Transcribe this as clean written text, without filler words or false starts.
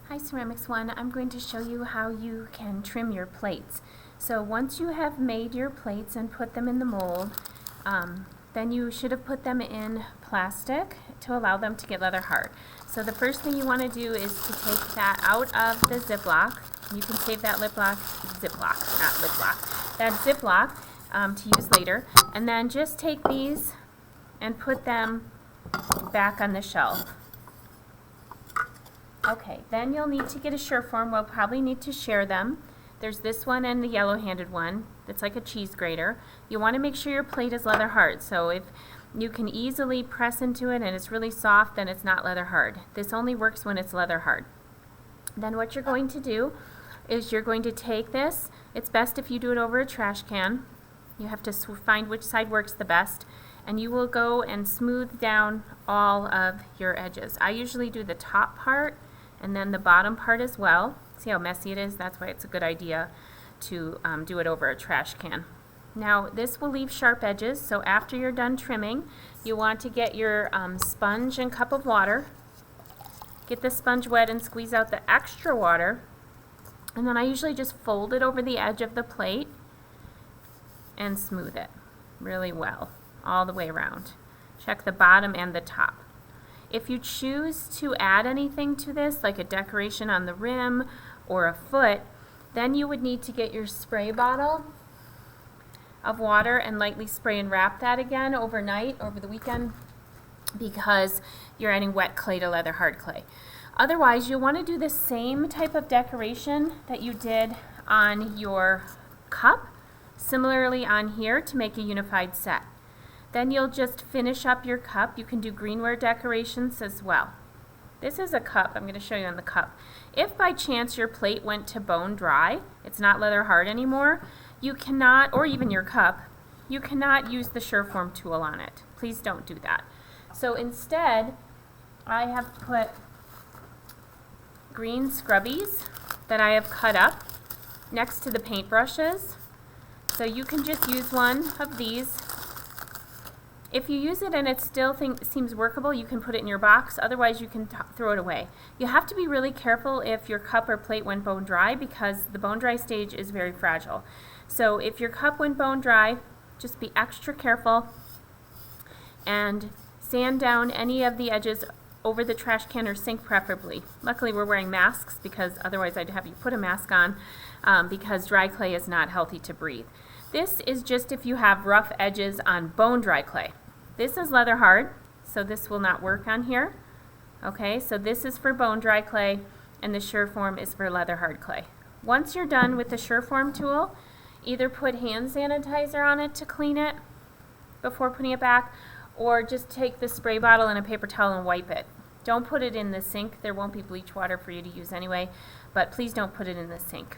Hi Ceramics One, I'm going to show you how you can trim your plates. So once you have made your plates and put them in the mold, then you should have put them in plastic to allow them to get leather hard. So the first thing you want to do is to take that out of the Ziploc. You can save that that Ziploc to use later. And then just take these and put them back on the shelf. Okay, then you'll need to get a Surform. We'll probably need to share them. There's this one and the yellow-handed one. It's like a cheese grater. You want to make sure your plate is leather hard. So if you can easily press into it and it's really soft, then it's not leather hard. This only works when it's leather hard. Then what you're going to do is you're going to take this. It's best if you do it over a trash can. You have to find which side works the best. And you will go and smooth down all of your edges. I usually do the top part and then the bottom part as well. See how messy it is? That's why it's a good idea to do it over a trash can. Now this will leave sharp edges, so after you're done trimming, you want to get your sponge and cup of water. Get the sponge wet and squeeze out the extra water. And then I usually just fold it over the edge of the plate and smooth it really well all the way around. Check the bottom and the top. If you choose to add anything to this, like a decoration on the rim or a foot, then you would need to get your spray bottle of water and lightly spray and wrap that again overnight, over the weekend, because you're adding wet clay to leather hard clay. Otherwise, you'll want to do the same type of decoration that you did on your cup, similarly on here, to make a unified set. Then you'll just finish up your cup. You can do greenware decorations as well. This is a cup. I'm going to show you on the cup. If by chance your plate went to bone dry, it's not leather hard anymore, you cannot, or even your cup, you cannot use the Surform tool on it. Please don't do that. So instead, I have put green scrubbies that I have cut up next to the paintbrushes. So you can just use one of these. If you use it and it still seems workable, you can put it in your box. Otherwise, you can throw it away. You have to be really careful if your cup or plate went bone dry, because the bone dry stage is very fragile. So if your cup went bone dry, just be extra careful and sand down any of the edges over the trash can or sink preferably. Luckily, we're wearing masks, because otherwise I'd have you put a mask on, because dry clay is not healthy to breathe. This is just if you have rough edges on bone dry clay. This is leather hard, so this will not work on here. Okay, so this is for bone dry clay, and the Surform is for leather hard clay. Once you're done with the Surform tool, either put hand sanitizer on it to clean it before putting it back, or just take the spray bottle and a paper towel and wipe it. Don't put it in the sink. There won't be bleach water for you to use anyway, but please don't put it in the sink.